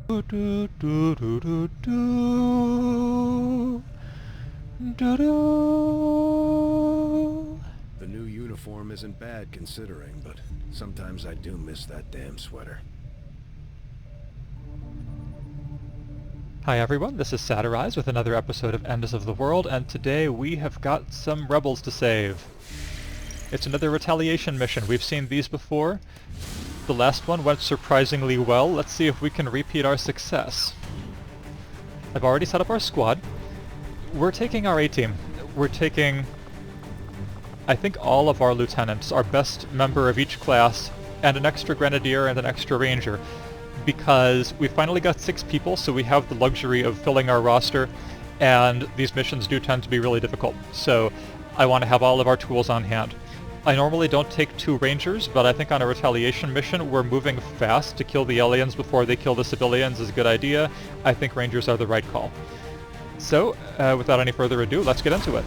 Do, do, do, do, do, do. Do, do. The new uniform isn't bad considering, but sometimes I do miss that damn sweater. Hi everyone, this is Satirize with another episode of Endless of the World, and today we have got some rebels to save. It's another retaliation mission. We've seen these before. The last one went surprisingly well. Let's see if we can repeat our success. I've already set up our squad. We're taking our A-team. We're taking, I think, all of our lieutenants, our best member of each class, and an extra grenadier and an extra ranger, because we finally got 6 people, so we have the luxury of filling our roster, and these missions do tend to be really difficult, so I want to have all of our tools on hand. I normally don't take 2 rangers, but I think on a retaliation mission where moving fast to kill the aliens before they kill the civilians is a good idea. I think rangers are the right call. So, without any further ado, let's get into it.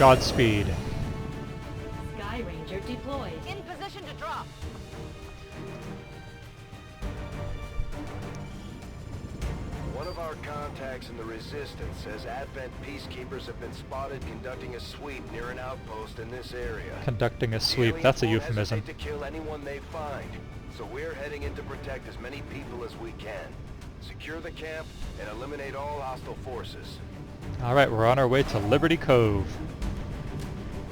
Godspeed. Skyranger deployed. In position to drop. One of our contacts in the Resistance says Advent peacekeepers have been spotted conducting a sweep near an outpost in this area. Conducting a sweep, that's a euphemism. To kill anyone they find, so we're heading in to protect as many people as we can. Secure the camp and eliminate all hostile forces. Alright, we're on our way to Liberty Cove.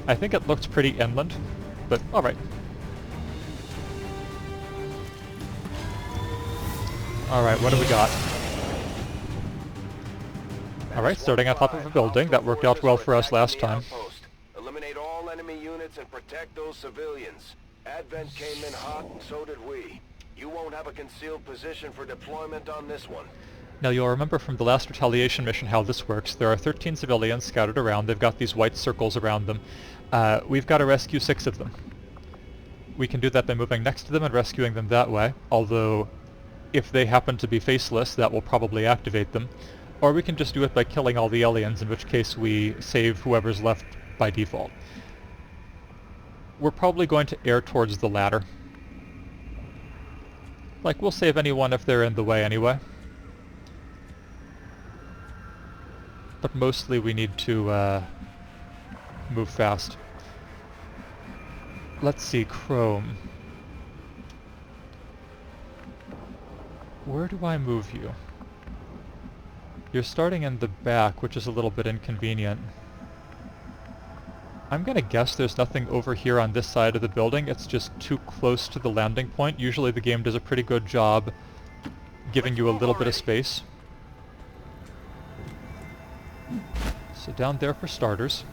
I think it looks pretty inland, but alright. Alright, what do we got? Alright, starting on top of a building. That worked out well for us last time. Eliminate all enemy units and protect those civilians. Advent came in hot and so did we. You won't have a concealed position for deployment on this one. Now you'll remember from the last retaliation mission how this works. There are 13 civilians scattered around. They've got these white circles around them. We've got to rescue 6 of them. We can do that by moving next to them and rescuing them that way, although if they happen to be faceless, that will probably activate them. Or we can just do it by killing all the aliens, in which case we save whoever's left by default. We're probably going to err towards the latter. Like, we'll save anyone if they're in the way anyway. But mostly we need to move fast. Let's see, Chrome. Where do I move you? You're starting in the back, which is a little bit inconvenient. I'm gonna guess there's nothing over here on this side of the building. It's just too close to the landing point. Usually the game does a pretty good job giving you a little bit of space. So down there for starters.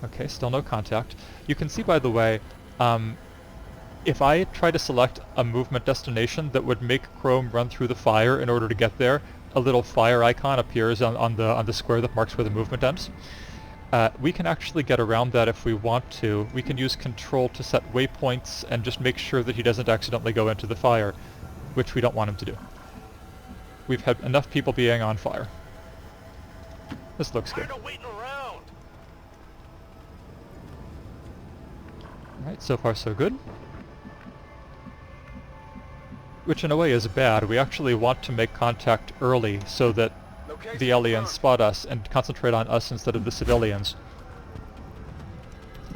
Okay, still no contact. You can see, by the way, if I try to select a movement destination that would make Chrome run through the fire in order to get there, a little fire icon appears on the square that marks where the movement ends. We can actually get around that if we want to. We can use Control to set waypoints and just make sure that he doesn't accidentally go into the fire, which we don't want him to do. We've had enough people being on fire. This looks good. Alright, so far so good. Which in a way is bad. We actually want to make contact early so that the aliens spot us and concentrate on us instead of the civilians.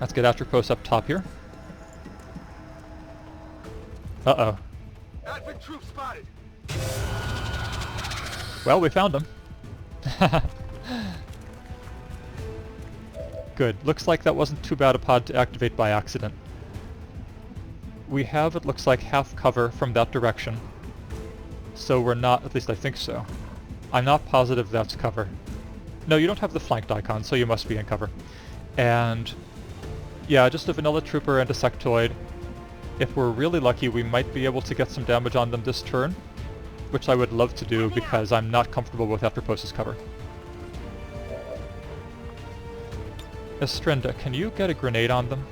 Let's get Atropos up top here. Uh-oh. Advent troops spotted. Well, we found them. Good. Looks like that wasn't too bad a pod to activate by accident. We have, it looks like, half cover from that direction. So we're not, at least I think so. I'm not positive that's cover. No, you don't have the flanked icon, so you must be in cover. And yeah, just a vanilla trooper and a sectoid. If we're really lucky, we might be able to get some damage on them this turn, which I would love to do because I'm not comfortable with Atropos' cover. Estrinda, can you get a grenade on them?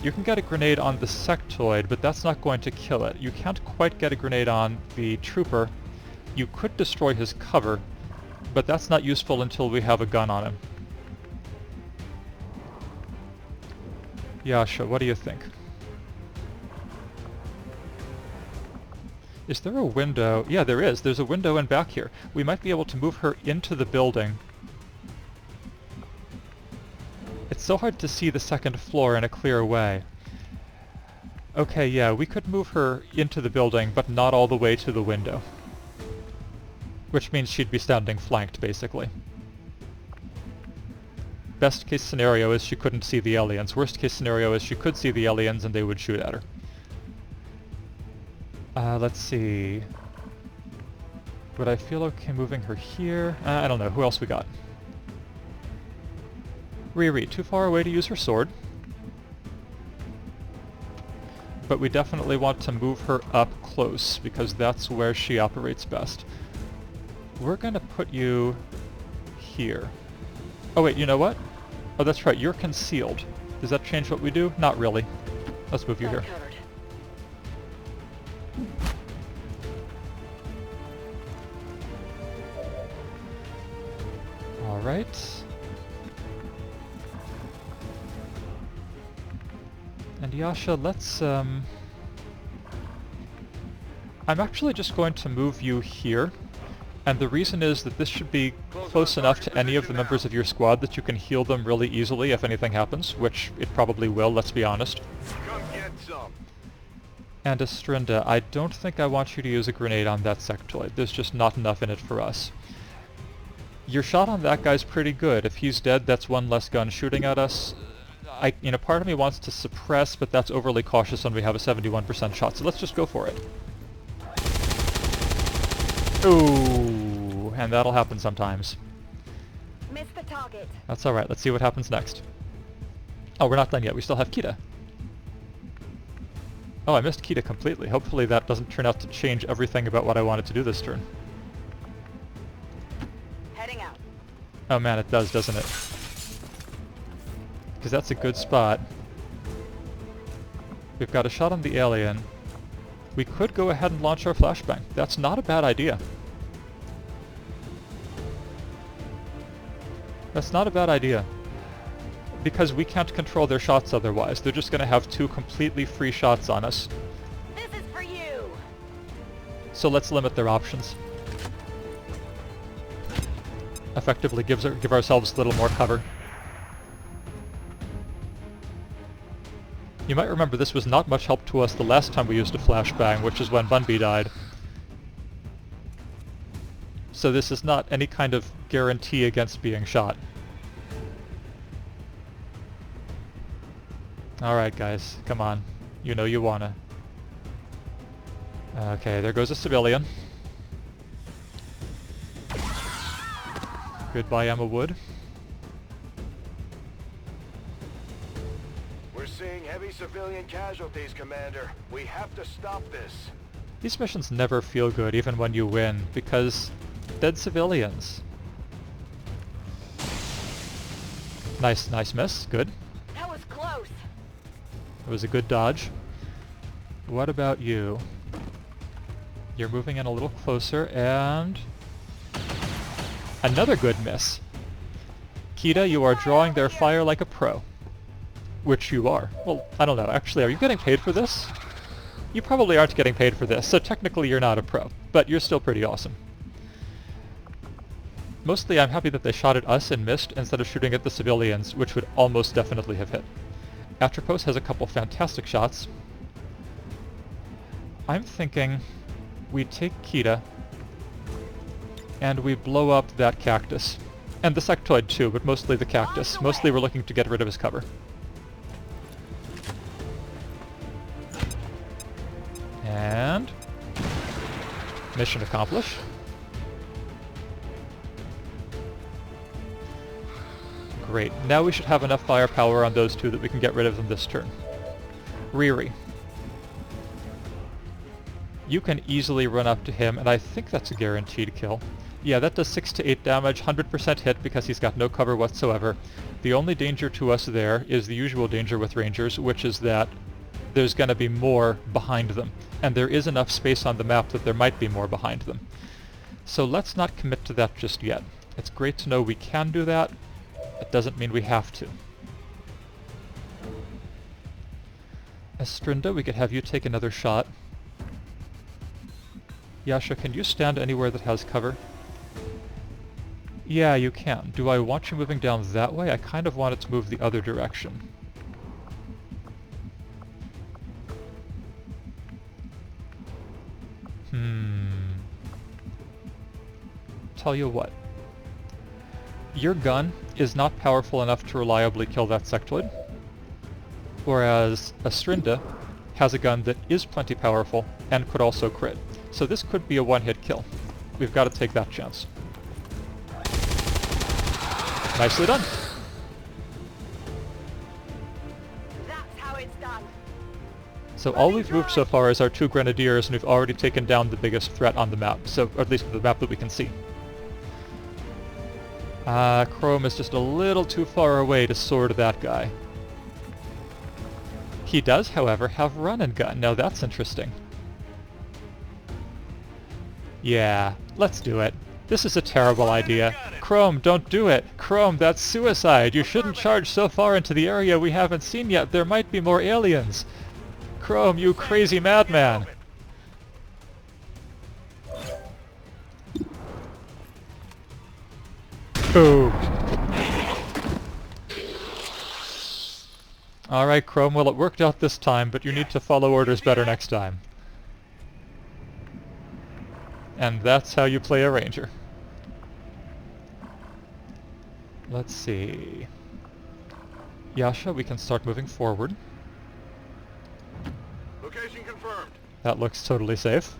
You can get a grenade on the sectoid, but that's not going to kill it. You can't quite get a grenade on the trooper. You could destroy his cover, but that's not useful until we have a gun on him. Yasha, what do you think? Is there a window? Yeah, there is. There's a window in back here. We might be able to move her into the building. It's so hard to see the second floor in a clear way. Okay, yeah, we could move her into the building, but not all the way to the window. Which means she'd be standing flanked, basically. Best case scenario is she couldn't see the aliens. Worst case scenario is she could see the aliens and they would shoot at her. Let's see. Would I feel okay moving her here? I don't know. Who else we got? Riri, too far away to use her sword. But we definitely want to move her up close, because that's where she operates best. We're gonna put you here. Oh wait, you know what? Oh, that's right, you're concealed. Does that change what we do? Not really. Let's move you here. Alright. And Yasha, let's, I'm actually just going to move you here. And the reason is that this should be close enough to any of the members of your squad that you can heal them really easily if anything happens, which it probably will, let's be honest. Come get some. And Astrinda, I don't think I want you to use a grenade on that sectoid. There's just not enough in it for us. Your shot on that guy's pretty good. If he's dead, that's one less gun shooting at us. Part of me wants to suppress, but that's overly cautious when we have a 71% shot, so let's just go for it. Ooh, and that'll happen sometimes. Missed the target. That's alright, let's see what happens next. Oh, we're not done yet, we still have Kita. Oh, I missed Kita completely. Hopefully that doesn't turn out to change everything about what I wanted to do this turn. Heading out. Oh man, it does, doesn't it? Because that's a good spot. We've got a shot on the alien. We could go ahead and launch our flashbang. That's not a bad idea. That's not a bad idea. Because we can't control their shots otherwise. They're just going to have two completely free shots on us. This is for you. So let's limit their options. Effectively give ourselves a little more cover. You might remember this was not much help to us the last time we used a flashbang, which is when Bunby died. So this is not any kind of guarantee against being shot. Alright guys, come on. You know you wanna. Okay, there goes a civilian. Goodbye, Emma Wood. We're seeing heavy civilian casualties, Commander. We have to stop this. These missions never feel good, even when you win, because dead civilians. Nice miss. Good. That was close. It was a good dodge. What about you? You're moving in a little closer, and... another good miss. Kita, you are drawing their fire like a pro. Which you are. Well, I don't know. Actually, are you getting paid for this? You probably aren't getting paid for this, so technically you're not a pro. But you're still pretty awesome. Mostly I'm happy that they shot at us and missed instead of shooting at the civilians, which would almost definitely have hit. Atropos has a couple fantastic shots. I'm thinking we take Kita and we blow up that cactus. And the sectoid too, but mostly the cactus. Mostly we're looking to get rid of his cover. And... mission accomplished. Great. Now we should have enough firepower on those two that we can get rid of them this turn. Riri. You can easily run up to him, and I think that's a guaranteed kill. Yeah, that does 6 to 8 damage, 100% hit because he's got no cover whatsoever. The only danger to us there is the usual danger with Rangers, which is that there's going to be more behind them. And there is enough space on the map that there might be more behind them. So let's not commit to that just yet. It's great to know we can do that. It doesn't mean we have to. Estrinda, we could have you take another shot. Yasha, can you stand anywhere that has cover? Yeah, you can. Do I want you moving down that way? I kind of want it to move the other direction. Tell you what. Your gun is not powerful enough to reliably kill that sectoid, whereas Estrinda has a gun that is plenty powerful and could also crit. So this could be a one-hit kill. We've got to take that chance. Nicely done. That's how it's done. So all we've moved so far is our 2 grenadiers, and we've already taken down the biggest threat on the map, so or at least the map that we can see. Chrome is just a little too far away to sword that guy. He does, however, have run and gun. Now that's interesting. Yeah, let's do it. This is a terrible idea. Chrome, don't do it! Chrome, that's suicide! You shouldn't charge so far into the area we haven't seen yet. There might be more aliens. Chrome, you crazy madman! Boom! Alright, Chrome, well, it worked out this time, but you need to follow orders better next time. And that's how you play a ranger. Let's see... Yasha, we can start moving forward. Location confirmed. That looks totally safe.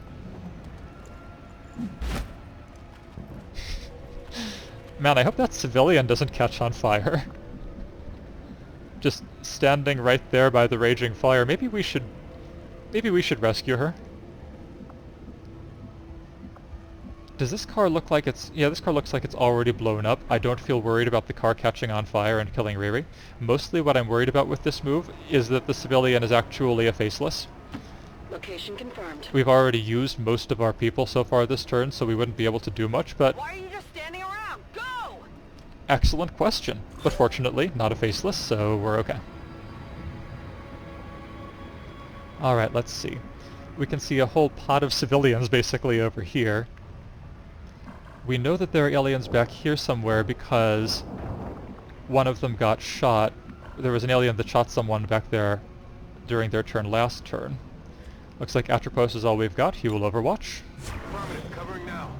Man, I hope that civilian doesn't catch on fire. Just standing right there by the raging fire. Maybe we should rescue her. Does this car look like it's... Yeah, this car looks like it's already blown up. I don't feel worried about the car catching on fire and killing Riri. Mostly what I'm worried about with this move is that the civilian is actually a faceless. Location confirmed. We've already used most of our people so far this turn, so we wouldn't be able to do much, but... Why are you just standing around? Go! Excellent question. But fortunately, not a faceless, so we're okay. Alright, let's see. We can see a whole pot of civilians basically over here. We know that there are aliens back here somewhere because one of them got shot. There was an alien that shot someone back there during their turn last turn. Looks like Atropos is all we've got. He will overwatch. Affirmative, covering now.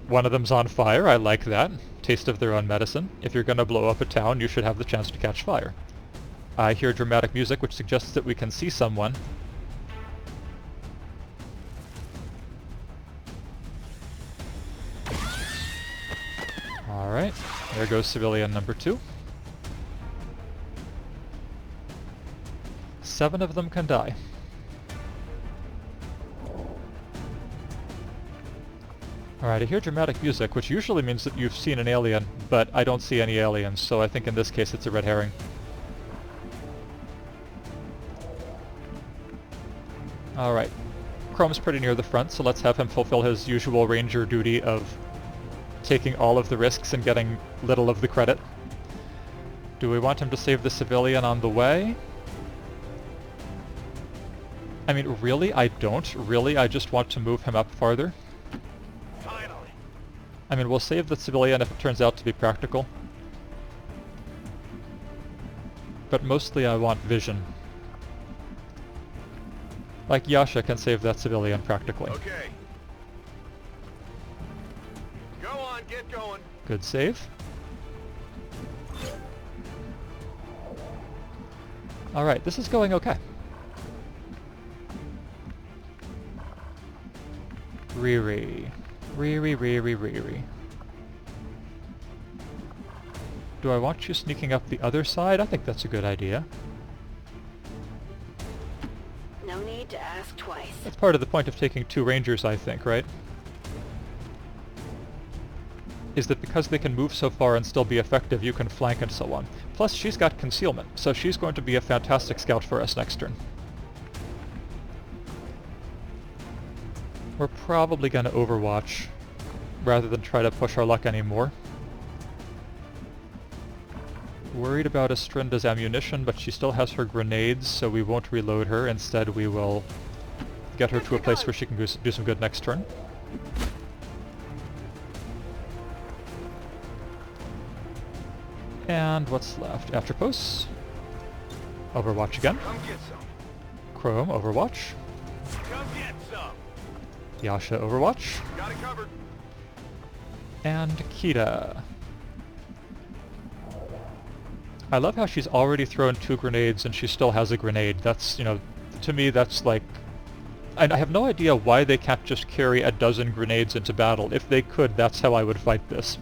One of them's on fire. I like that. Taste of their own medicine. If you're going to blow up a town, you should have the chance to catch fire. I hear dramatic music, which suggests that we can see someone. Alright, there goes civilian number 2. 7 of them can die. Alright, I hear dramatic music, which usually means that you've seen an alien, but I don't see any aliens, so I think in this case it's a red herring. Alright, Chrome's pretty near the front, so let's have him fulfill his usual ranger duty of taking all of the risks and getting little of the credit. Do we want him to save the civilian on the way? I mean, really, I don't. Really, I just want to move him up farther. Finally. I mean, we'll save the civilian if it turns out to be practical. But mostly I want vision. Like Yasha can save that civilian practically. Okay. Go on, get going. Good save. Alright, this is going okay. Riri. Riri, Riri, Riri. Do I want you sneaking up the other side? I think that's a good idea. No need to ask twice. That's part of the point of taking 2 rangers, I think, right? Is that because they can move so far and still be effective, you can flank and so on. Plus, she's got concealment, so she's going to be a fantastic scout for us next turn. We're probably going to overwatch, rather than try to push our luck anymore. Worried about Estrinda's ammunition, but she still has her grenades, so we won't reload her. Instead, we will get her to a place where she can do some good next turn. And what's left? Afterposts. Overwatch again. Come get some. Chrome, Overwatch. Come get some. Yasha, Overwatch. Got it covered. And Kita. I love how she's already thrown 2 grenades and she still has a grenade. That's, you know, to me that's like... And I have no idea why they can't just carry a dozen grenades into battle. If they could, that's how I would fight this.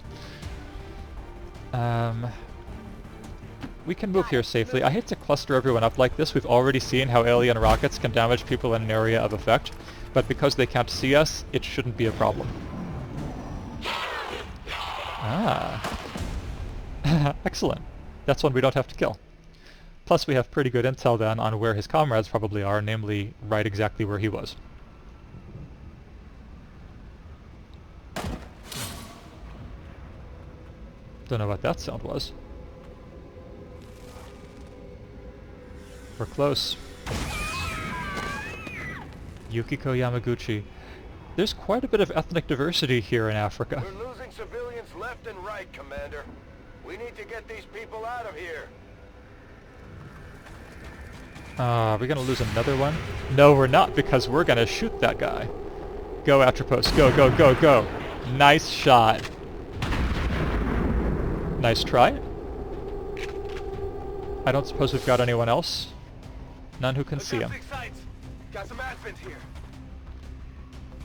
We can move here safely. I hate to cluster everyone up like this. We've already seen how alien rockets can damage people in an area of effect. But because they can't see us, it shouldn't be a problem. Ah. Excellent. That's one we don't have to kill. Plus we have pretty good intel then on where his comrades probably are, namely right exactly where he was. Don't know what that sound was. We're close. Yukiko Yamaguchi. There's quite a bit of ethnic diversity here in Africa. We're losing civilians left and right, Commander. We need to get these people out of here. Are we gonna lose another one? No, we're not, because we're gonna shoot that guy. Go, Atropos. Go, go, go, go. Nice shot. Nice try. I don't suppose we've got anyone else? None who can see him. Got some advent here.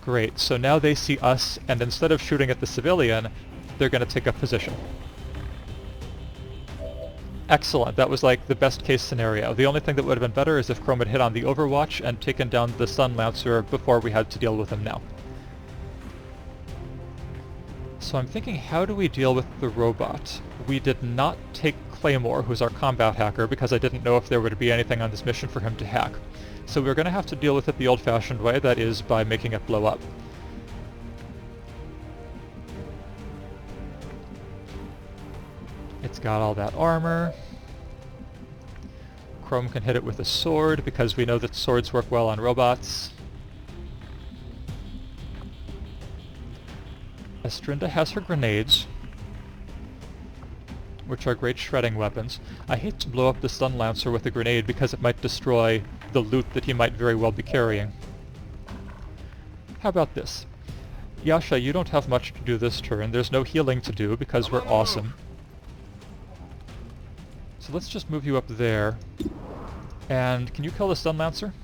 Great, so now they see us, and instead of shooting at the civilian, they're gonna take up position. Excellent, that was like the best case scenario. The only thing that would have been better is if Chrome had hit on the Overwatch and taken down the Sun Lancer before we had to deal with him now. So I'm thinking, how do we deal with the robot? We did not take Claymore, who's our combat hacker, because I didn't know if there would be anything on this mission for him to hack. So we're going to have to deal with it the old-fashioned way, that is by making it blow up. It's got all that armor. Chrome can hit it with a sword, because we know that swords work well on robots. Estrinda has her grenades, which are great shredding weapons. I hate to blow up the Stun Lancer with a grenade because it might destroy the loot that he might very well be carrying. How about this? Yasha, you don't have much to do this turn. There's no healing to do because we're awesome. So let's just move you up there. And can you kill the Stun Lancer?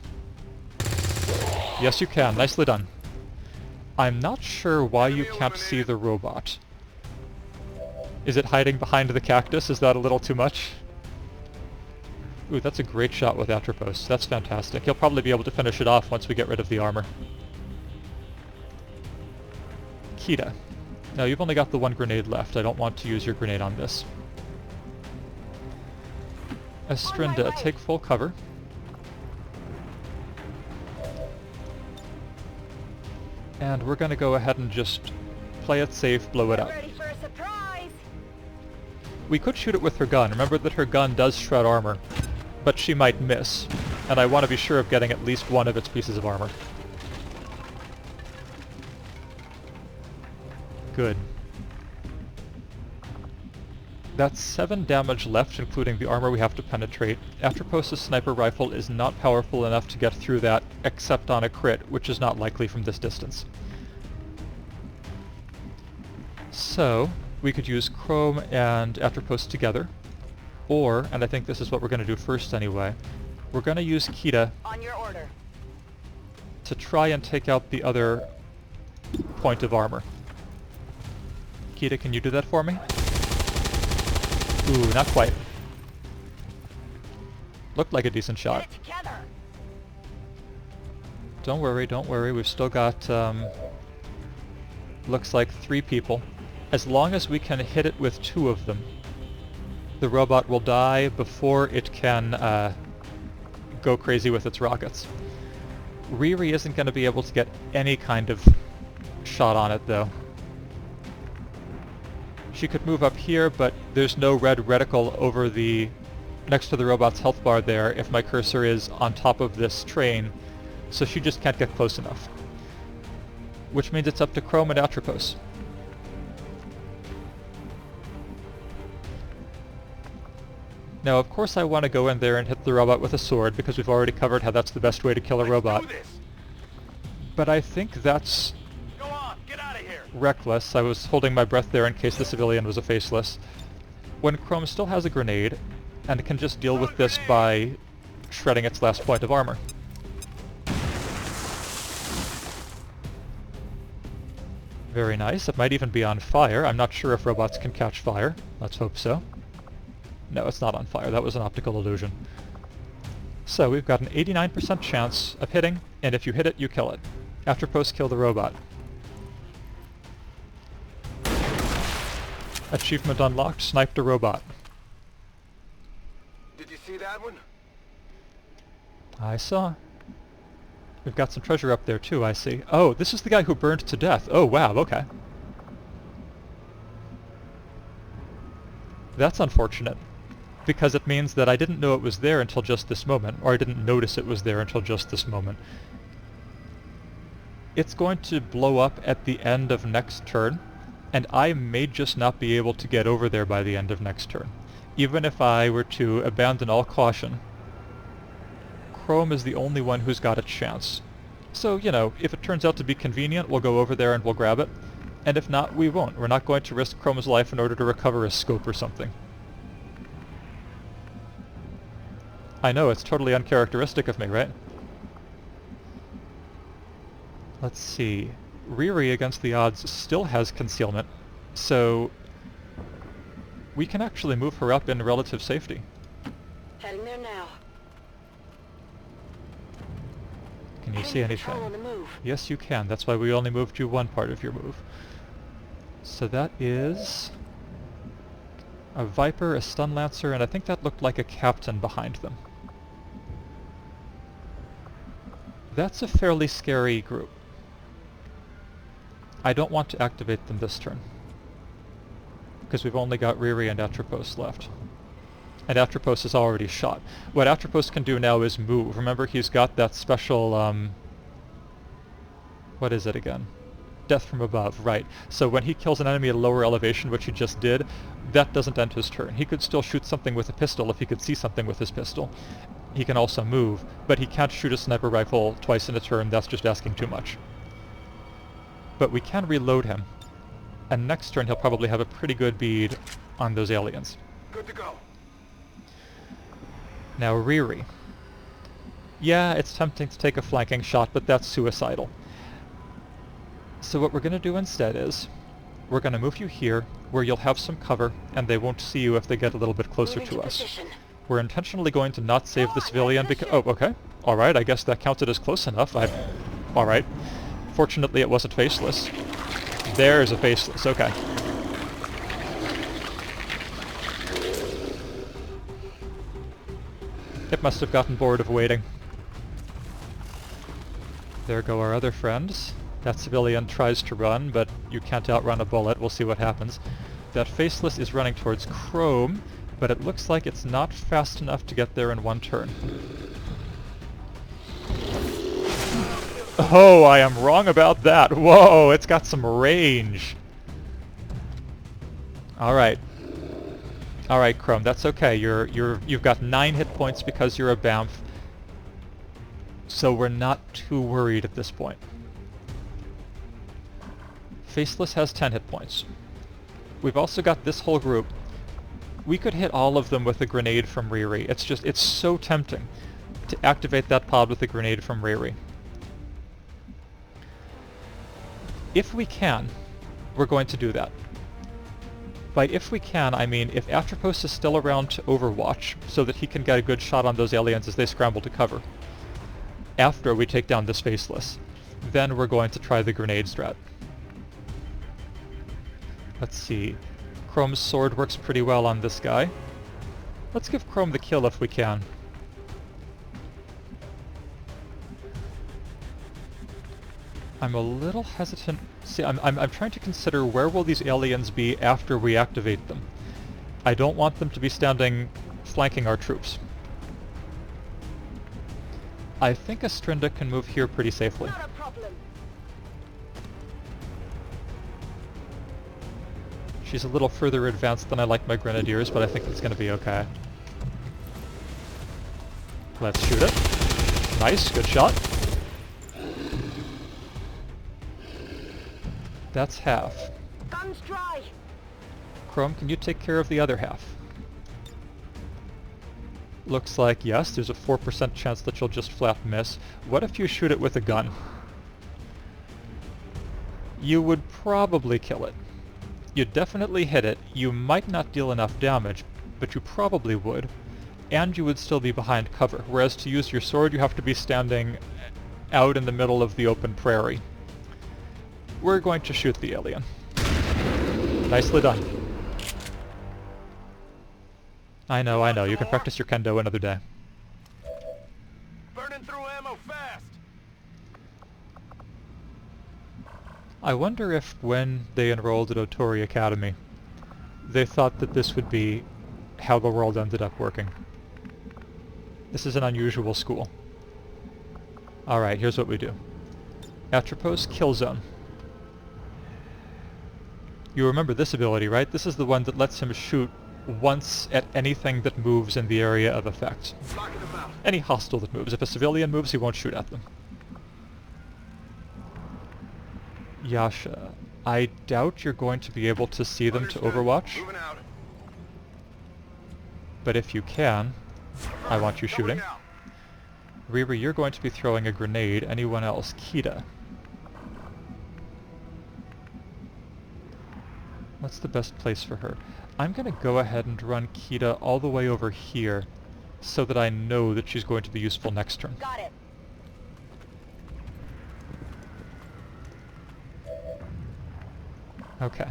Yes, you can. Nicely done. I'm not sure why you can't see the robot. Is it hiding behind the cactus? Is that a little too much? Ooh, that's a great shot with Atropos. That's fantastic. He'll probably be able to finish it off once we get rid of the armor. Kita. Now, you've only got the one grenade left. I don't want to use your grenade on this. Estrinda, take full cover. And we're going to go ahead and just play it safe, blow it up. Ready for a surprise. We could shoot it with her gun. Remember that her gun does shred armor, but she might miss, and I want to be sure of getting at least one of its pieces of armor. Good. That's 7 damage left, including the armor we have to penetrate. Atropos' sniper rifle is not powerful enough to get through that, except on a crit, which is not likely from this distance. So, we could use Chrome and Atropos together, or, and I think this is what we're going to do first anyway, we're going to use Kita On your order. to try and take out the other point of armor. Kita, can you do that for me? Ooh, not quite. Looked like a decent shot. Get it together. Don't worry, we've still got, looks like 3 people. As long as we can hit it with 2 of them, the robot will die before it can, go crazy with its rockets. Riri isn't going to be able to get any kind of shot on it, though. She could move up here, but there's no red reticle over the next to the robot's health bar there if my cursor is on top of this train, so she just can't get close enough. Which means it's up to Chrome and Atropos. Now, of course I want to go in there and hit the robot with a sword, because we've already covered how that's the best way to kill a robot. But I think that's Go on, get out of here. reckless. I was holding my breath there in case the civilian was a faceless. When Chrome still has a grenade, and can just deal with this by shredding its last point of armor. Very nice. It might even be on fire. I'm not sure if robots can catch fire. Let's hope so. No, it's not on fire. That was an optical illusion. So we've got an 89% chance of hitting, and if you hit it, you kill it. After post, kill the robot. Achievement unlocked, sniped a robot. Did you see that one? I saw. We've got some treasure up there too, I see. Oh, this is the guy who burned to death. Oh, wow, okay. That's unfortunate, because it means that I didn't know it was there until just this moment, or I didn't notice it was there until just this moment. It's going to blow up at the end of next turn, and I may just not be able to get over there by the end of next turn. Even if I were to abandon all caution, Chrome is the only one who's got a chance. So, you know, if it turns out to be convenient, we'll go over there and we'll grab it. And if not, we won't. We're not going to risk Chrome's life in order to recover a scope or something. I know, it's totally uncharacteristic of me, right? Let's see. Riri against the odds still has concealment, so we can actually move her up in relative safety. Heading there now. Can you see anything? On the move. Yes, you can. That's why we only moved you one part of your move. So that is a Viper, a Stun Lancer, and I think that looked like a Captain behind them. That's a fairly scary group. I don't want to activate them this turn, because we've only got Riri and Atropos left. And Atropos is already shot. What Atropos can do now is move. Remember, he's got that special, what is it again? Death from above, right. So when he kills an enemy at a lower elevation, which he just did, that doesn't end his turn. He could still shoot something with a pistol if he could see something with his pistol. He can also move, but he can't shoot a sniper rifle twice in a turn. That's just asking too much. But we can reload him, and next turn he'll probably have a pretty good bead on those aliens. Good to go. Now Riri. Yeah, it's tempting to take a flanking shot, but that's suicidal. So what we're going to do instead is, we're going to move you here, where you'll have some cover, and they won't see you if they get a little bit closer to us. Position. We're intentionally going to not save the civilian because... Oh, okay. Alright, I guess that counted as close enough. Alright. Fortunately, it wasn't faceless. There's a faceless, okay. It must have gotten bored of waiting. There go our other friends. That civilian tries to run, but you can't outrun a bullet. We'll see what happens. That faceless is running towards Chrome, but it looks like it's not fast enough to get there in one turn. Oh, I am wrong about that. Whoa, it's got some range. Alright. Alright, Chrome, that's okay. You've got 9 hit points because you're a BAMF. So we're not too worried at this point. Faceless has 10 hit points. We've also got this whole group. We could hit all of them with a grenade from Riri. It's so tempting to activate that pod with a grenade from Riri. If we can, we're going to do that. By if we can, I mean if Atropos is still around to overwatch, so that he can get a good shot on those aliens as they scramble to cover. After we take down this faceless, then we're going to try the grenade strat. Let's see. Chrome's sword works pretty well on this guy. Let's give Chrome the kill if we can. I'm a little hesitant. See, I'm trying to consider where will these aliens be after we activate them. I don't want them to be standing flanking our troops. I think Astrinda can move here pretty safely. Not a problem. She's a little further advanced than I like my grenadiers, but I think it's going to be okay. Let's shoot it. Nice, good shot. That's half. Guns dry. Chrome, can you take care of the other half? Looks like yes, there's a 4% chance that you'll just flat miss. What if you shoot it with a gun? You would probably kill it. You'd definitely hit it. You might not deal enough damage, but you probably would. And you would still be behind cover, whereas to use your sword you have to be standing out in the middle of the open prairie. We're going to shoot the alien. Nicely done. I know, you can practice your kendo another day. Burning through ammo fast. I wonder if when they enrolled at Otori Academy, they thought that this would be how the world ended up working. This is an unusual school. Alright, here's what we do. Atropos, kill zone. You remember this ability, right? This is the one that lets him shoot once at anything that moves in the area of effect. Any hostile that moves. If a civilian moves, he won't shoot at them. Yasha, I doubt you're going to be able to see them to Overwatch. Moving out. But if you can, I want you shooting. Riri, you're going to be throwing a grenade. Anyone else? Kita. What's the best place for her? I'm going to go ahead and run Kita all the way over here so that I know that she's going to be useful next turn. Got it. Okay.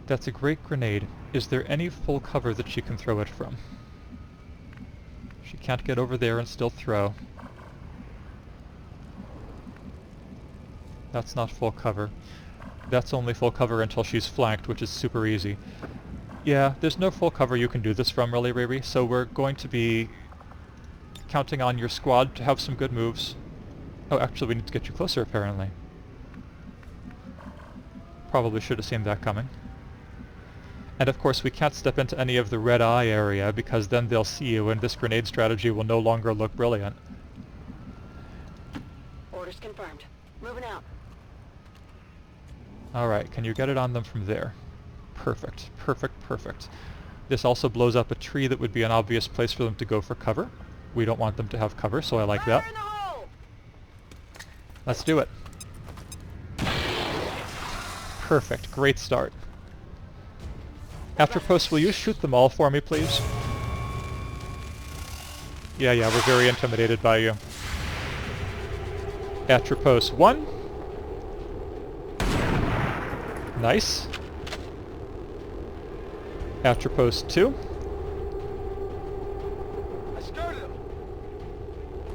That's a great grenade. Is there any full cover that she can throw it from? She can't get over there and still throw. That's not full cover. That's only full cover until she's flanked, which is super easy. Yeah, there's no full cover you can do this from, really, Riri, so we're going to be counting on your squad to have some good moves. Oh, actually, we need to get you closer, apparently. Probably should have seen that coming. And of course, we can't step into any of the red eye area, because then they'll see you, and this grenade strategy will no longer look brilliant. Orders confirmed. Moving out. Alright, can you get it on them from there? Perfect, perfect, perfect. This also blows up a tree that would be an obvious place for them to go for cover. We don't want them to have cover, so I like that. Fire in the hole! Let's do it. Perfect, great start. Atropos, will you shoot them all for me, please? Yeah, we're very intimidated by you. Atropos 1. Nice. Atropos 2. I skirted him.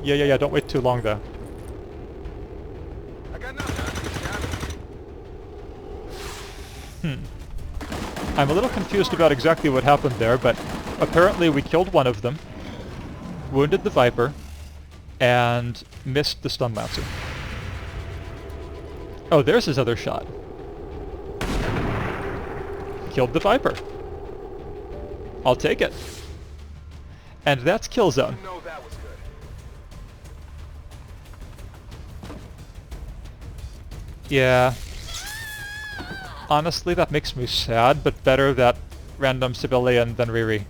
Yeah, don't wait too long though. I got nothing. I'm a little confused about exactly what happened there, but apparently we killed one of them, wounded the Viper, and missed the Stun Lancer. Oh, there's his other shot. Killed the Viper. I'll take it. And that's kill zone. No, that was good. Yeah. Honestly, that makes me sad, but better that random civilian than Riri.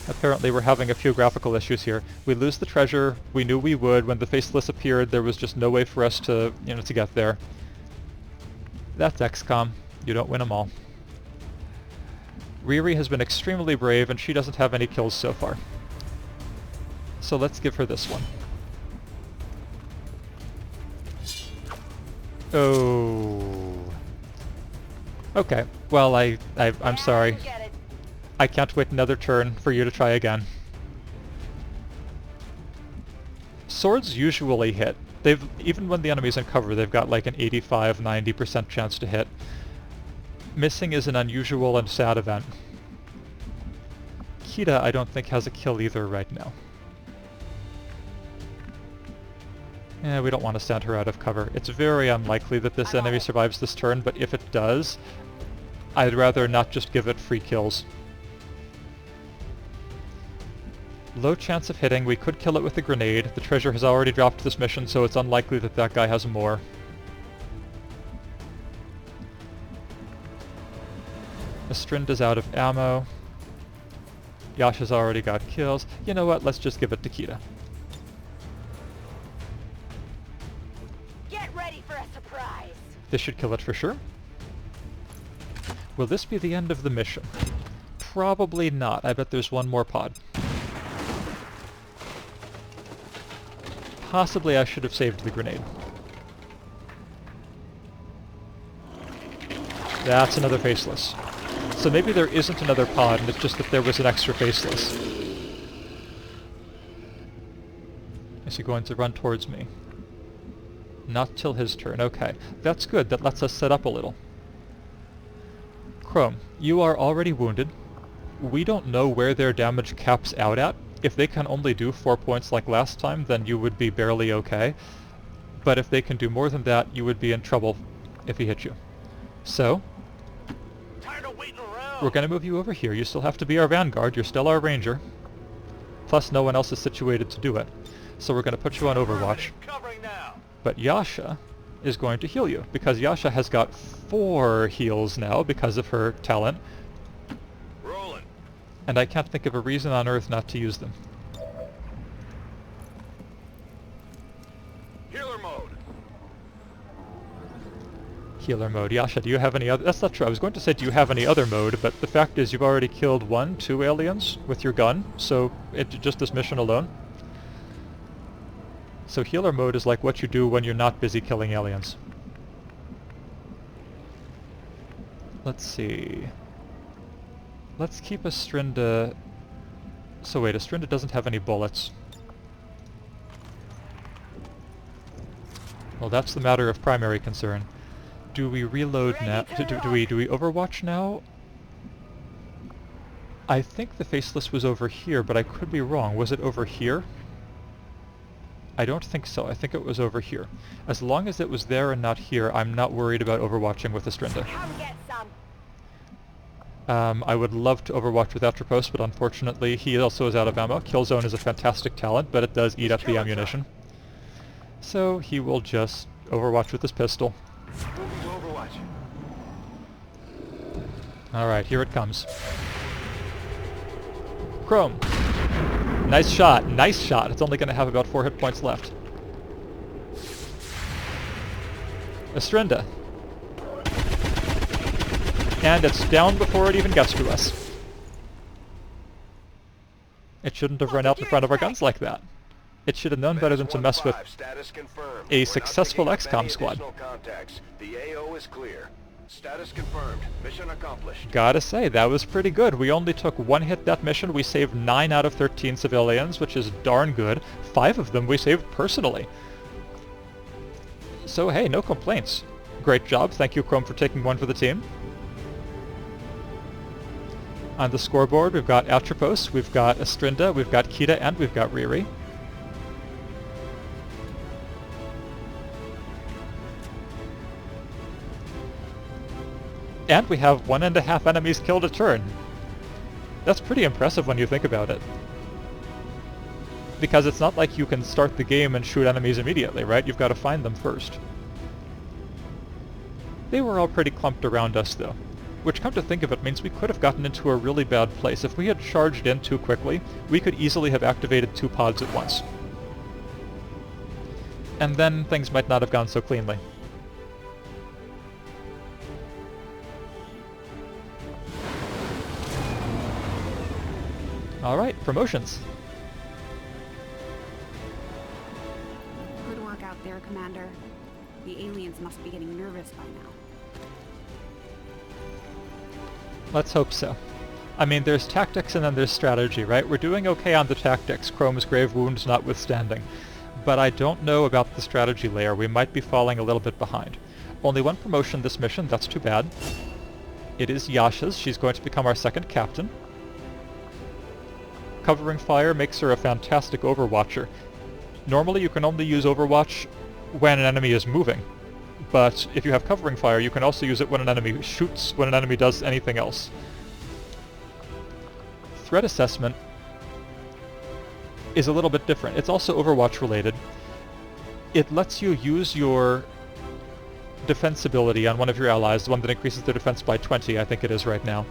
Apparently we're having a few graphical issues here. We lose the treasure. We knew we would. When the Faceless appeared, there was just no way for us to, to get there. That's XCOM. You don't win them all. Riri has been extremely brave, and she doesn't have any kills so far. So let's give her this one. Oh. Okay. Well, I'm sorry. I can't wait another turn for you to try again. Swords usually hit. Even when the enemy's in cover, they've got like an 85-90% chance to hit. Missing is an unusual and sad event. Kita, I don't think, has a kill either right now. Yeah, we don't want to send her out of cover. It's very unlikely that this enemy survives this turn, but if it does, I'd rather not just give it free kills. Low chance of hitting. We could kill it with a grenade. The treasure has already dropped this mission, so it's unlikely that that guy has more. Astrinda's out of ammo. Yasha's already got kills. You know what? Let's just give it to Kita. Get ready for a surprise. This should kill it for sure. Will this be the end of the mission? Probably not. I bet there's one more pod. Possibly I should have saved the grenade. That's another faceless. So maybe there isn't another pod, and it's just that there was an extra faceless. Is he going to run towards me? Not till his turn. Okay. That's good. That lets us set up a little. Chrome, you are already wounded. We don't know where their damage caps out at. If they can only do 4 points like last time, then you would be barely okay. But if they can do more than that, you would be in trouble if he hit you. So, we're going to move you over here. You still have to be our vanguard. You're still our ranger. Plus, no one else is situated to do it. So we're going to put you on Overwatch. But Yasha is going to heal you, because Yasha has got 4 heals now because of her talent. And I can't think of a reason on earth not to use them. Healer mode. Healer mode. Yasha, do you have any other... That's not true. I was going to say, do you have any other mode? But the fact is, you've already killed 2 aliens with your gun. So, just this mission alone. So healer mode is like what you do when you're not busy killing aliens. Let's see... Let's keep Astrinda... So wait, Astrinda doesn't have any bullets. Well, that's the matter of primary concern. Do we reload now? Do we Overwatch now? I think the faceless was over here, but I could be wrong. Was it over here? I don't think so. I think it was over here. As long as it was there and not here, I'm not worried about overwatching with Astrinda. Come get some. I would love to overwatch with Outpost, but unfortunately he also is out of ammo. Killzone is a fantastic talent, but it does eat up the ammunition. So he will just overwatch with his pistol. Alright, here it comes. Chrome! Nice shot, nice shot! It's only going to have about 4 hit points left. Astrinda. And it's down before it even gets to us. It shouldn't have run out in front of our guns like that. It should have known better than to mess with a successful XCOM squad. The AO is clear. Status confirmed. Mission accomplished. Gotta say, that was pretty good. We only took 1 hit that mission. We saved 9 out of 13 civilians, which is darn good. 5 of them we saved personally. So hey, no complaints. Great job. Thank you, Chrome, for taking 1 for the team. On the scoreboard, we've got Atropos, we've got Astrinda, we've got Kita, and we've got Riri. And we have 1.5 enemies killed a turn. That's pretty impressive when you think about it. Because it's not like you can start the game and shoot enemies immediately, right? You've got to find them first. They were all pretty clumped around us, though. Which, come to think of it, means we could have gotten into a really bad place. If we had charged in too quickly, we could easily have activated 2 pods at once. And then things might not have gone so cleanly. Alright, promotions. Good work out there, Commander. The aliens must be getting nervous by now. Let's hope so. I mean, there's tactics and then there's strategy, right? We're doing okay on the tactics, Chrome's grave wounds notwithstanding. but I don't know about the strategy layer. We might be falling a little bit behind. Only one promotion this mission, that's too bad. It is Yasha's. She's going to become our second captain. Covering fire makes her a fantastic overwatcher. Normally you can only use overwatch when an enemy is moving, but if you have covering fire you can also use it when an enemy shoots, when an enemy does anything else. Threat assessment is a little bit different. It's also Overwatch related. It lets you use your defense ability on one of your allies, the one that increases their defense by 20, I think it is right now.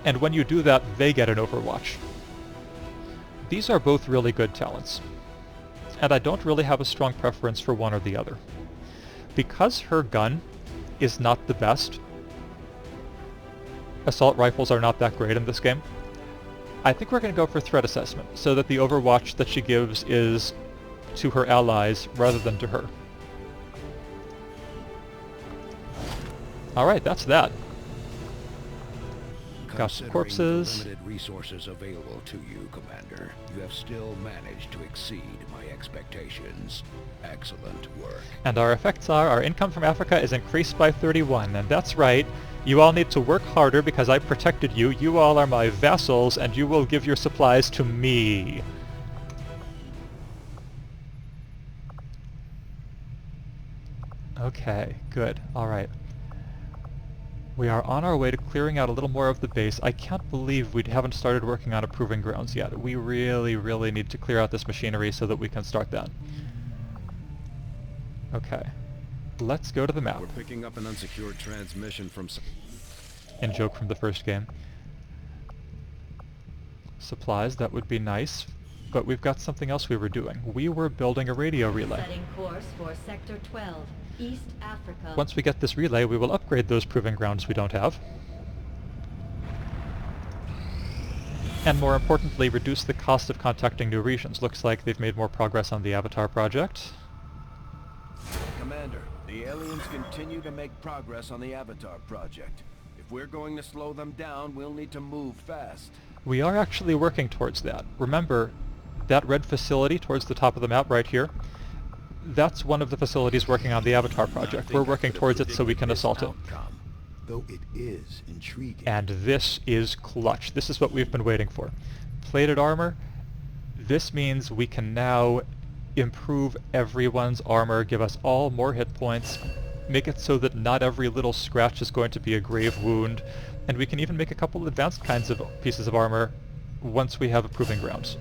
And when you do that, they get an Overwatch. These are both really good talents, and I don't really have a strong preference for one or the other. Because her gun is not the best, assault rifles are not that great in this game, I think we're going to go for threat assessment, so that the overwatch that she gives is to her allies rather than to her. Alright, that's that. Got some corpses. The limited resources available to you, Commander, you have still managed to exceed my expectations. Excellent work. And our effects are, our income from Africa is increased by 31, and that's right. You all need to work harder because I protected you. You all are my vassals, and you will give your supplies to me. Okay, good. Alright. We are on our way to clearing out a little more of the base. I can't believe we haven't started working on Proving Grounds yet. We really, really need to clear out this machinery so that we can start that. Okay. Let's go to the map. We're picking up an unsecured transmission from... In joke from the first game. Supplies, that would be nice. But we've got something else we were doing. We were building a radio relay. Setting course for Sector 12, East Africa. Once we get this relay, we will upgrade those Proving Grounds we don't have. And more importantly, reduce the cost of contacting new regions. Looks like they've made more progress on the Avatar project. Commander, the aliens continue to make progress on the Avatar project. If we're going to slow them down, we'll need to move fast. We are actually working towards that. Remember, that red facility towards the top of the map right here, that's one of the facilities working on the Avatar project. We're working towards it so we can assault it. Though it is intriguing. And this is clutch. This is what we've been waiting for. Plated armor. This means we can now improve everyone's armor, give us all more hit points, make it so that not every little scratch is going to be a grave wound, and we can even make a couple advanced kinds of pieces of armor once we have a Proving Grounds.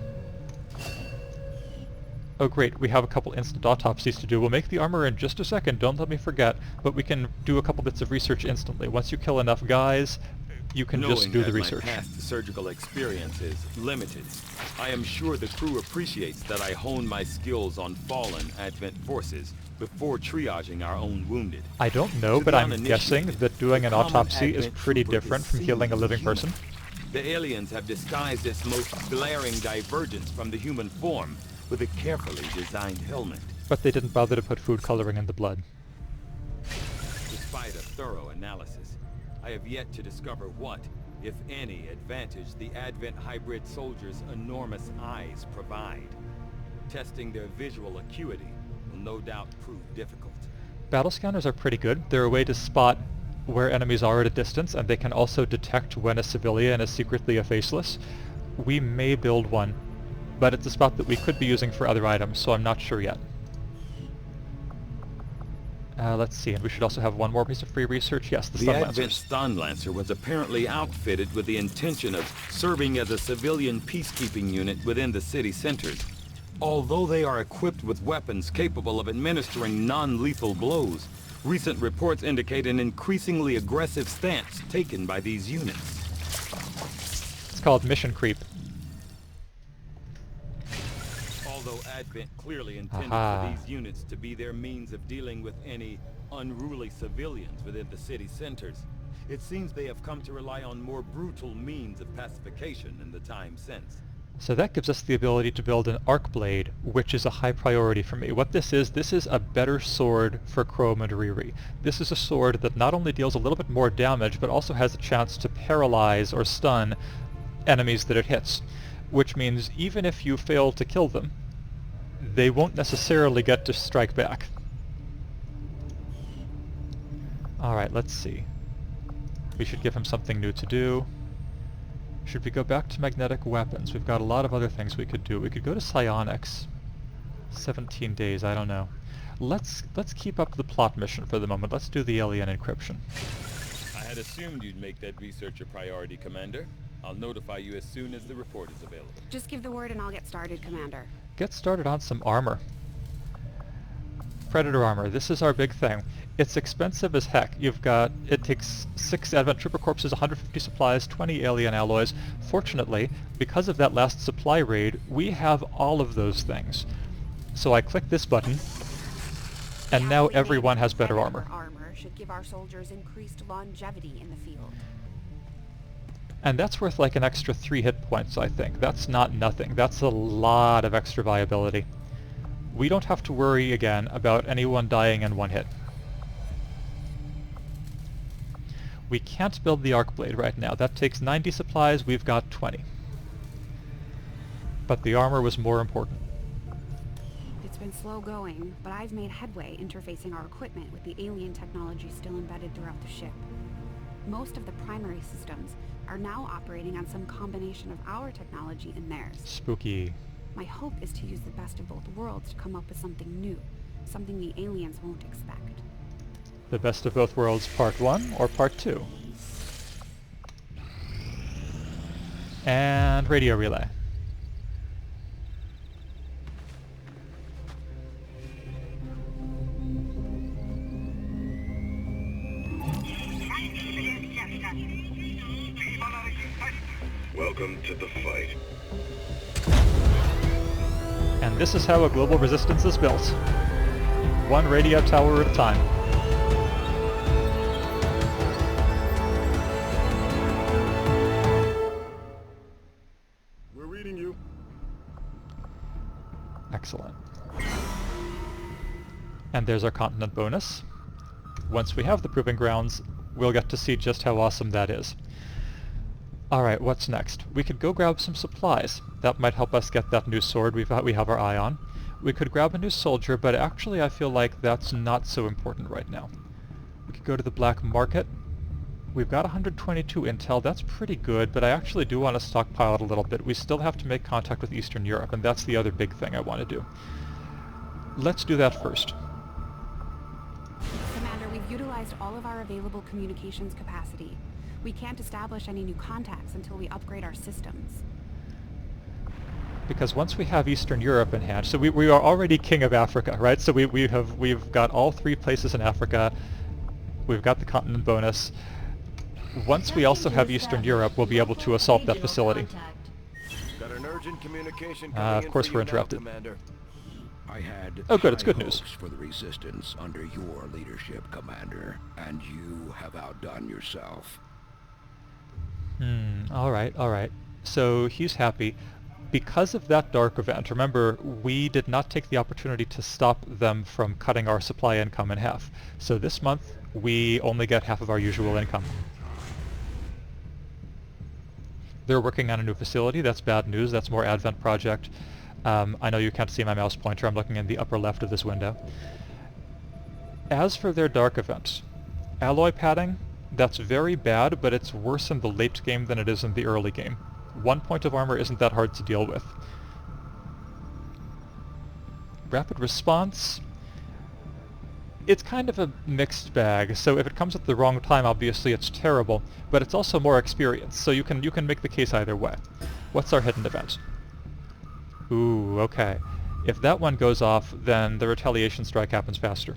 Oh great, we have a couple instant autopsies to do. We'll make the armor in just a second, don't let me forget, but we can do a couple bits of research instantly. Once you kill enough guys, you can just do the research. My past surgical experience is limited, I am sure the crew appreciates that I hone my skills on fallen Advent forces before triaging our own wounded. I don't know, but I'm guessing that doing an autopsy is pretty different from healing a living person. The aliens have disguised its most glaring divergence from the human form with a carefully designed helmet. But they didn't bother to put food coloring in the blood. Despite a thorough analysis, I have yet to discover what, if any, advantage the Advent hybrid soldiers' enormous eyes provide. Testing their visual acuity will no doubt prove difficult. Battle scanners are pretty good. They're a way to spot where enemies are at a distance, and they can also detect when a civilian is secretly a faceless. We may build one, but it's a spot that we could be using for other items, so I'm not sure yet. Let's see, and we should also have one more piece of free research. Yes, the The Stun Advent Lancers. Stun Lancer was apparently outfitted with the intention of serving as a civilian peacekeeping unit within the city centers. Although they are equipped with weapons capable of administering non-lethal blows, recent reports indicate an increasingly aggressive stance taken by these units. It's called mission creep. Although Advent clearly intended Aha. for these units to be their means of dealing with any unruly civilians within the city centers, it seems they have come to rely on more brutal means of pacification in the time since. So that gives us the ability to build an arc blade, which is a high priority for me. What this is a better sword for Chrome and Riri. This is a sword that not only deals a little bit more damage, but also has a chance to paralyze or stun enemies that it hits. Which means even if you fail to kill them, they won't necessarily get to strike back. Alright, let's see. We should give him something new to do. Should we go back to magnetic weapons? We've got a lot of other things we could do. We could go to psionics. 17 days, I don't know. Let's keep up the plot mission for the moment. Let's do the alien encryption. I had assumed you'd make that research a priority, Commander. I'll notify you as soon as the report is available. Just give the word and I'll get started, Commander. Get started on some armor. Predator armor, this is our big thing. It's expensive as heck. It takes 6 Advent Trooper Corpses, 150 supplies, 20 alien alloys. Fortunately, because of that last supply raid, we have all of those things. So I click this button, and now everyone has better armor. Armor should give our soldiers increased longevity in the field. And that's worth like an extra 3 hit points, I think. That's not nothing. That's a lot of extra viability. We don't have to worry again about anyone dying in one hit. We can't build the arc blade right now. That takes 90 supplies, we've got 20. But the armor was more important. It's been slow going, but I've made headway interfacing our equipment with the alien technology still embedded throughout the ship. Most of the primary systems are now operating on some combination of our technology and theirs. Spooky. My hope is to use the best of both worlds to come up with something new, something the aliens won't expect. The best of both worlds, part 1 or part 2? And radio relay. Welcome to the fight. And this is how a global resistance is built. One radio tower at a time. We're reading you. Excellent. And there's our continent bonus. Once we have the proving grounds, we'll get to see just how awesome that is. Alright, what's next? We could go grab some supplies. That might help us get that new sword we have our eye on. We could grab a new soldier, but actually I feel like that's not so important right now. We could go to the black market. We've got 122 intel, that's pretty good, but I actually do want to stockpile it a little bit. We still have to make contact with Eastern Europe, and that's the other big thing I want to do. Let's do that first. Commander, we've utilized all of our available communications capacity. We can't establish any new contacts until we upgrade our systems. Because once we have Eastern Europe in hand, so we are already king of Africa, right? So we've got all 3 places in Africa. We've got the continent bonus. Once we also have Eastern Europe, we'll be able to assault that facility. Got an urgent communication Of course we're interrupted. Commander. I had Oh good, it's high good news. hopes for the Resistance under your leadership, Commander, and you have outdone yourself. Alright. So he's happy. Because of that dark event, remember, we did not take the opportunity to stop them from cutting our supply income in half. So this month, we only get half of our usual income. They're working on a new facility. That's bad news. That's more Advent project. I know you can't see my mouse pointer. I'm looking in the upper left of this window. As for their dark event, alloy padding, that's very bad, but it's worse in the late game than it is in the early game. 1 point of armor isn't that hard to deal with. Rapid response, it's kind of a mixed bag, so if it comes at the wrong time, obviously it's terrible, but it's also more experience, so you can make the case either way. What's our hidden event? Ooh, okay. If that one goes off, then the retaliation strike happens faster.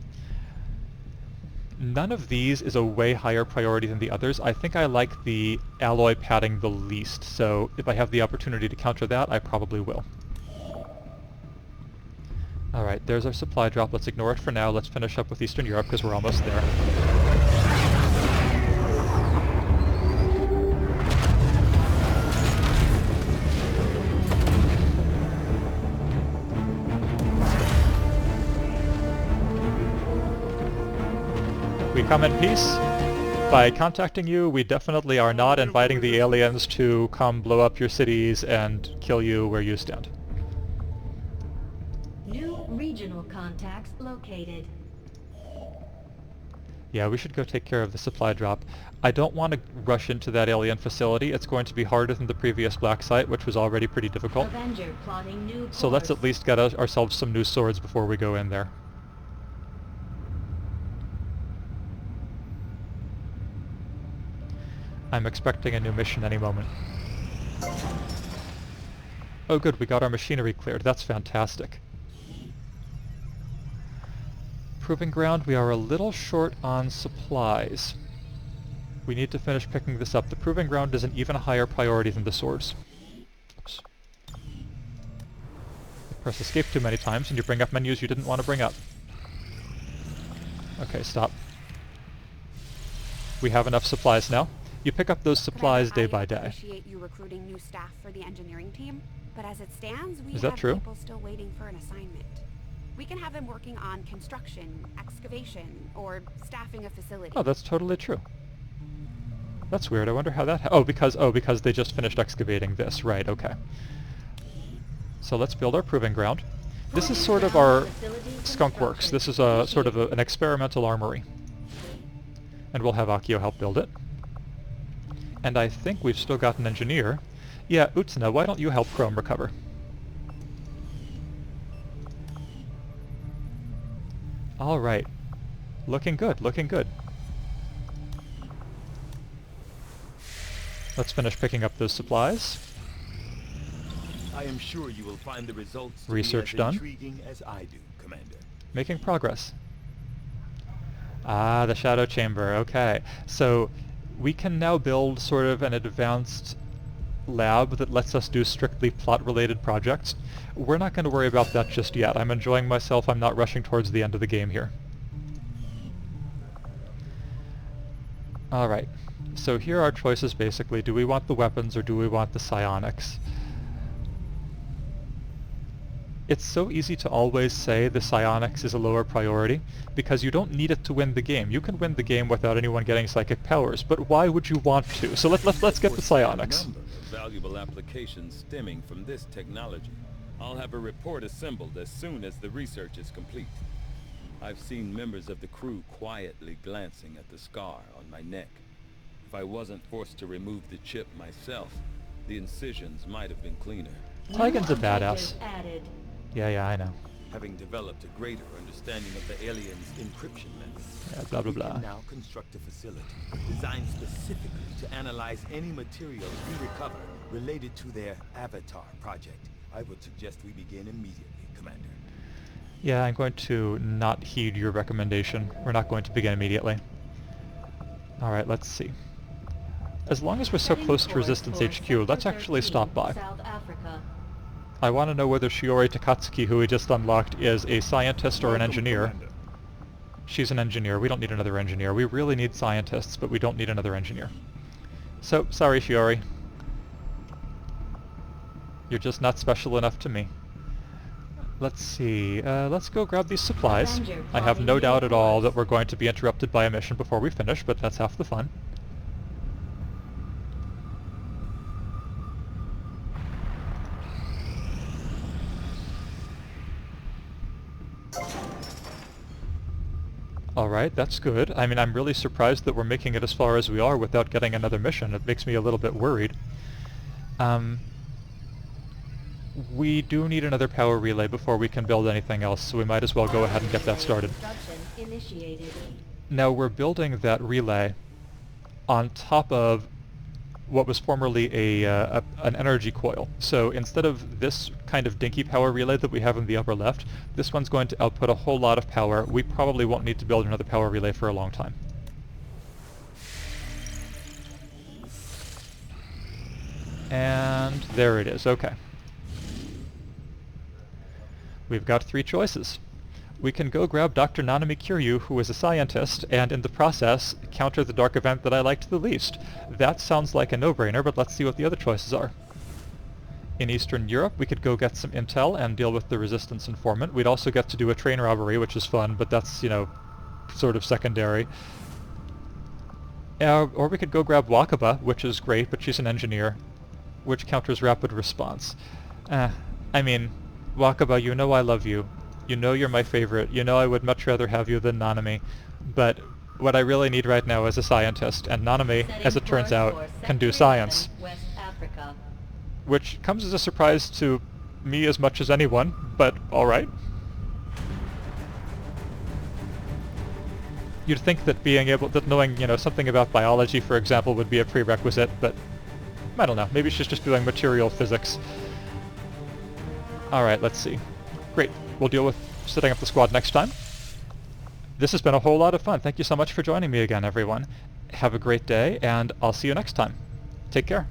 None of these is a way higher priority than the others. I think I like the alloy padding the least, so if I have the opportunity to counter that, I probably will. Alright, there's our supply drop. Let's ignore it for now. Let's finish up with Eastern Europe, because we're almost there. We come in peace. By contacting you, we definitely are not inviting the aliens to come blow up your cities and kill you where you stand. Regional contacts located. Yeah, we should go take care of the supply drop. I don't want to rush into that alien facility. It's going to be harder than the previous black site, which was already pretty difficult. Avenger plotting new So let's course. at least get ourselves some new swords before we go in there. I'm expecting a new mission any moment. Oh good, we got our machinery cleared. That's fantastic. Proving ground, we are a little short on supplies. We need to finish picking this up. The proving ground is an even higher priority than the swords. Oops. You press escape too many times and you bring up menus you didn't want to bring up. Okay, stop. We have enough supplies now. You pick up those supplies day by I day. appreciate you recruiting new staff for the engineering team, but as it stands, we Is that have true? people still waiting for an assignment. We can have them working on construction, excavation, or staffing a facility. Oh, that's totally true. That's weird. I wonder how that because they just finished excavating this. Right, okay. So let's build our proving ground. This is sort of our skunk works. This is a sort of an experimental armory. And we'll have Akio help build it. And I think we've still got an engineer. Yeah, Utsuna, why don't you help Chrome recover? Alright. Looking good, looking good. Let's finish picking up those supplies. I am sure you will find the results to Research be as done. intriguing as I do, Commander. Making progress. Ah, the Shadow Chamber, okay. So, we can now build sort of an advanced lab that lets us do strictly plot-related projects. We're not going to worry about that just yet. I'm enjoying myself. I'm not rushing towards the end of the game here. Alright. So here are our choices basically. Do we want the weapons or do we want the psionics? It's so easy to always say the psionics is a lower priority, because you don't need it to win the game. You can win the game without anyone getting psychic powers, but why would you want to? So let's get the psionics. Number of valuable applications stemming from this technology. I'll have a report assembled as soon as the research is complete. I've seen members of the crew quietly glancing at the scar on my neck. If I wasn't forced to remove the chip myself, the incisions might have been cleaner. Tygan's a New badass. objective added. Yeah, I know. Having developed a greater understanding of the aliens' encryption methods, Yeah, blah blah we blah. can now construct a facility designed specifically to analyze any materials we recover related to their Avatar project. I would suggest we begin immediately, Commander. Yeah, I'm going to not heed your recommendation. We're not going to begin immediately. Alright, let's see. As long as we're so Setting close to course Resistance for HQ, let's Sector actually 13, stop by. South Africa. I want to know whether Shiori Takatsuki, who we just unlocked, is a scientist or an Welcome, engineer. Commander. She's an engineer. We don't need another engineer. We really need scientists, but we don't need another engineer. So, sorry, Shiori. You're just not special enough to me. Let's see. Let's go grab these supplies. Avenger I have no plotting doubt new at all course. that we're going to be interrupted by a mission before we finish, but that's half the fun. Alright, that's good. I mean, I'm really surprised that we're making it as far as we are without getting another mission. It makes me a little bit worried. We do need another power relay before we can build anything else, so we might as well go ahead and get that started. Construction initiated. Now, we're building that relay on top of what was formerly an energy coil. So instead of this kind of dinky power relay that we have in the upper left, this one's going to output a whole lot of power. We probably won't need to build another power relay for a long time. And there it is, okay. We've got three choices. We can go grab Dr. Nanami Kiryu, who is a scientist, and in the process, counter the dark event that I liked the least. That sounds like a no-brainer, but let's see what the other choices are. In Eastern Europe, we could go get some intel and deal with the Resistance informant. We'd also get to do a train robbery, which is fun, but that's, you know, sort of secondary. Or we could go grab Wakaba, which is great, but she's an engineer, which counters rapid response. I mean, Wakaba, you know I love you. You know you're my favorite. You know I would much rather have you than Nanami. But what I really need right now is a scientist, and Nanami, as it turns out, can do science. West Africa. Which comes as a surprise to me as much as anyone, but alright. You'd think that knowing, something about biology, for example, would be a prerequisite, but I don't know. Maybe she's just doing material physics. Alright, let's see. Great. We'll deal with setting up the squad next time. This has been a whole lot of fun. Thank you so much for joining me again, everyone. Have a great day, and I'll see you next time. Take care.